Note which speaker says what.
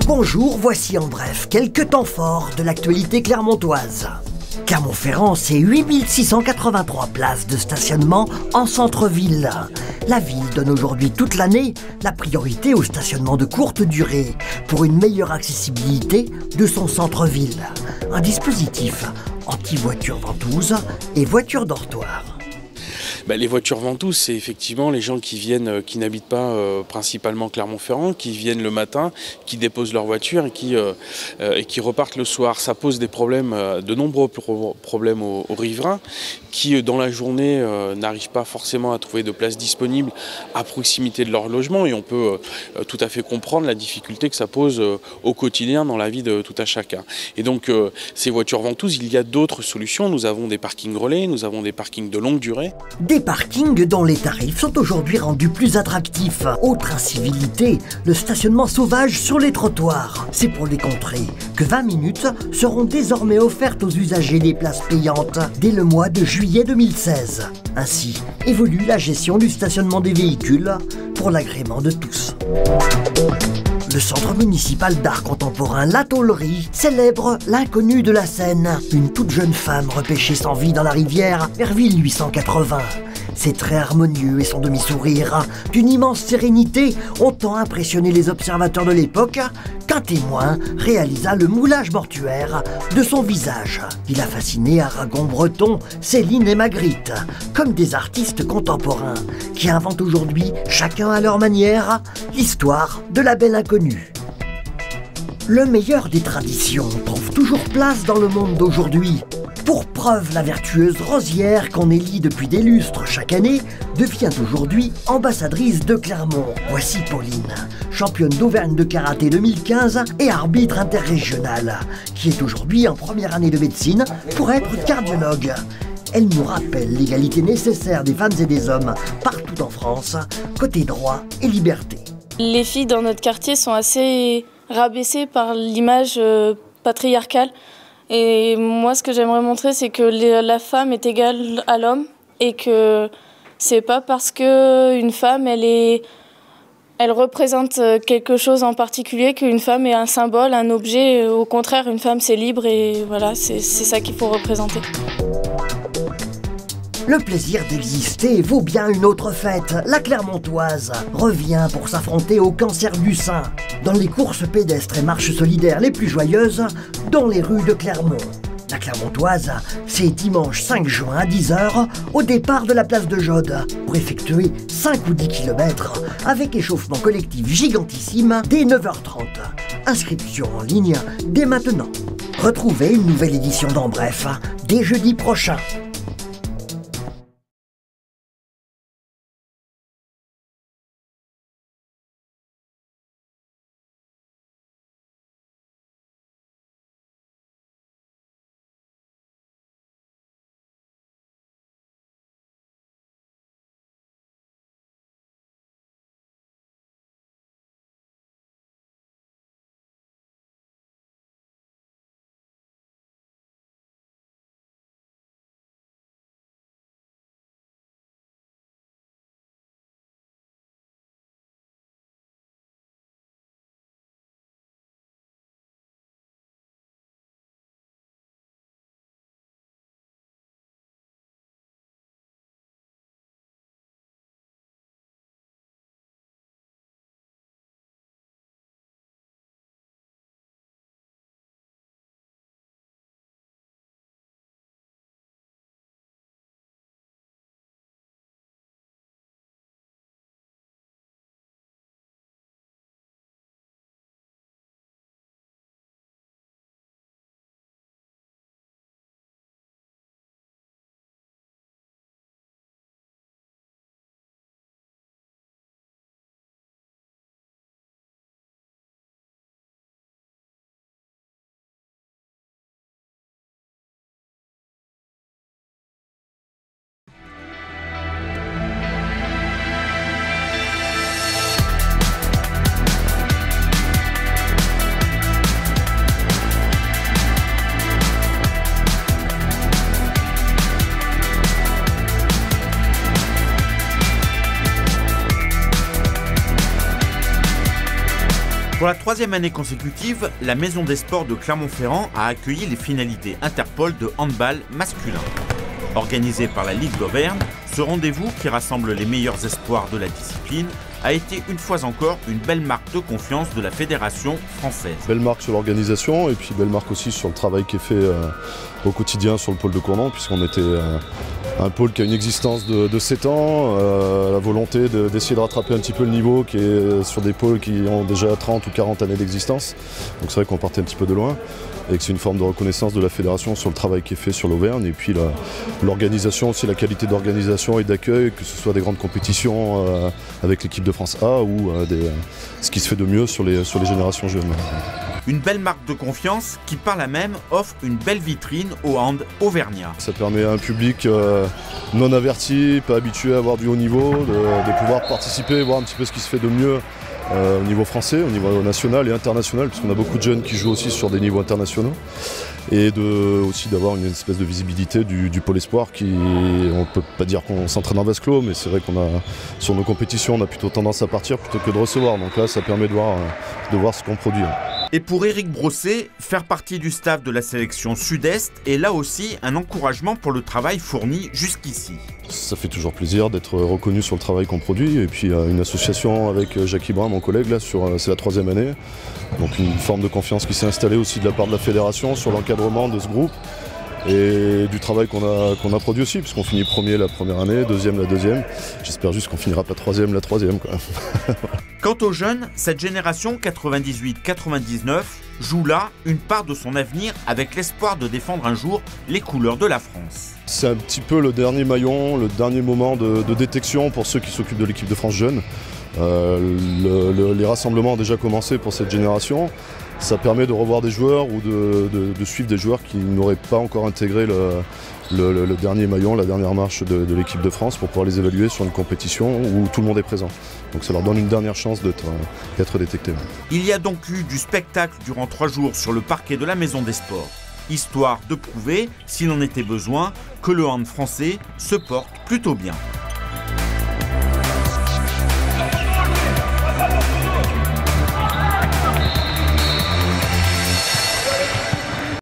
Speaker 1: Bonjour, voici en bref quelques temps forts de l'actualité clermontoise. Clermont-Ferrand, c'est 8683 places de stationnement en centre-ville. La ville donne aujourd'hui toute l'année la priorité au stationnement de courte durée pour une meilleure accessibilité de son centre-ville. Un dispositif anti-voiture ventouse et voiture dortoir.
Speaker 2: Les voitures ventouses, c'est effectivement les gens qui viennent, qui n'habitent pas principalement Clermont-Ferrand, qui viennent le matin, qui déposent leur voiture et qui repartent le soir. Ça pose des problèmes, de nombreux problèmes aux riverains qui, dans la journée, n'arrivent pas forcément à trouver de place disponible à proximité de leur logement. Et on peut tout à fait comprendre la difficulté que ça pose au quotidien dans la vie de tout un chacun. Et donc, ces voitures ventouses, il y a d'autres solutions. Nous avons des parkings relais, nous avons des parkings de longue durée.
Speaker 1: Des parkings dont les tarifs sont aujourd'hui rendus plus attractifs. Autre incivilité, le stationnement sauvage sur les trottoirs. C'est pour les contrer que 20 minutes seront désormais offertes aux usagers des places payantes dès le mois de juillet 2016. Ainsi évolue la gestion du stationnement des véhicules pour l'agrément de tous. Le centre municipal d'art contemporain La Tôlerie célèbre l'inconnu de la Seine, une toute jeune femme repêchée sans vie dans la rivière vers 1880. Ses traits harmonieux et son demi-sourire d'une immense sérénité ont tant impressionné les observateurs de l'époque qu'un témoin réalisa le moulage mortuaire de son visage. Il a fasciné Aragon-Breton, Céline et Magritte, comme des artistes contemporains qui inventent aujourd'hui, chacun à leur manière, l'histoire de la belle inconnue. Le meilleur des traditions trouve toujours place dans le monde d'aujourd'hui. Pour preuve, la vertueuse Rosière, qu'on élit depuis des lustres chaque année, devient aujourd'hui ambassadrice de Clermont. Voici Pauline, championne d'Auvergne de karaté 2015 et arbitre interrégional, qui est aujourd'hui en première année de médecine pour être cardiologue. Elle nous rappelle l'égalité nécessaire des femmes et des hommes partout en France, côté droit et liberté.
Speaker 3: Les filles dans notre quartier sont assez rabaissées par l'image patriarcale. Et moi, ce que j'aimerais montrer, c'est que la femme est égale à l'homme et que c'est pas parce qu'une femme, elle représente quelque chose en particulier qu'une femme est un symbole, un objet. Au contraire, une femme, c'est libre et voilà, c'est ça qu'il faut représenter.
Speaker 1: Le plaisir d'exister vaut bien une autre fête. La Clermontoise revient pour s'affronter au cancer du sein dans les courses pédestres et marches solidaires les plus joyeuses dans les rues de Clermont. La Clermontoise, c'est dimanche 5 juin à 10h au départ de la place de Jaude pour effectuer 5 ou 10 km avec échauffement collectif gigantissime dès 9h30. Inscription en ligne dès maintenant. Retrouvez une nouvelle édition d'En Bref dès jeudi prochain.
Speaker 4: Pour la 3e année consécutive, la Maison des Sports de Clermont-Ferrand a accueilli les finalités Interpol de handball masculin. Organisé par la Ligue d'Auvergne, ce rendez-vous qui rassemble les meilleurs espoirs de la discipline a été une fois encore une belle marque de confiance de la fédération française.
Speaker 5: Belle marque sur l'organisation et puis belle marque aussi sur le travail qui est fait au quotidien sur le pôle de Cournon, puisqu'on était un pôle qui a une existence de 7 ans, la volonté d'essayer de rattraper un petit peu le niveau qui est sur des pôles qui ont déjà 30 ou 40 années d'existence. Donc c'est vrai qu'on partait un petit peu de loin et que c'est une forme de reconnaissance de la fédération sur le travail qui est fait sur l'Auvergne et puis l'organisation, aussi la qualité d'organisation et d'accueil, que ce soit des grandes compétitions avec l'équipe de France A ou ce qui se fait de mieux sur les générations jeunes.
Speaker 4: Une belle marque de confiance qui par là même offre une belle vitrine au hand auvergnat.
Speaker 5: Ça permet à un public non averti, pas habitué à avoir du haut niveau, de pouvoir participer, voir un petit peu ce qui se fait de mieux au niveau français, au niveau national et international, puisqu'on a beaucoup de jeunes qui jouent aussi sur des niveaux internationaux. Et aussi d'avoir une espèce de visibilité du pôle espoir qui, on ne peut pas dire qu'on s'entraîne en vase clos, mais c'est vrai qu'on a, sur nos compétitions, on a plutôt tendance à partir plutôt que de recevoir. Donc là, ça permet de voir ce qu'on produit.
Speaker 4: Et pour Éric Brosset, faire partie du staff de la sélection Sud-Est est là aussi un encouragement pour le travail fourni jusqu'ici.
Speaker 5: Ça fait toujours plaisir d'être reconnu sur le travail qu'on produit. Et puis une association avec Jackie Brun, mon collègue, là, c'est la 3e année. Donc une forme de confiance qui s'est installée aussi de la part de la fédération sur l'encadrement de ce groupe. Et du travail qu'on a produit aussi, puisqu'on finit premier la première année, deuxième la deuxième. J'espère juste qu'on finira pas troisième la troisième, quoi.
Speaker 4: Quant aux jeunes, cette génération 98-99 joue là une part de son avenir avec l'espoir de défendre un jour les couleurs de la France.
Speaker 5: C'est un petit peu le dernier maillon, le dernier moment de détection pour ceux qui s'occupent de l'équipe de France jeune. Les rassemblements ont déjà commencé pour cette génération. Ça permet de revoir des joueurs ou de suivre des joueurs qui n'auraient pas encore intégré le dernier maillon, la dernière marche de l'équipe de France pour pouvoir les évaluer sur une compétition où tout le monde est présent. Donc ça leur donne une dernière chance d'être détectés.
Speaker 4: Il y a donc eu du spectacle durant 3 jours sur le parquet de la Maison des Sports, histoire de prouver, s'il en était besoin, que le hand français se porte plutôt bien.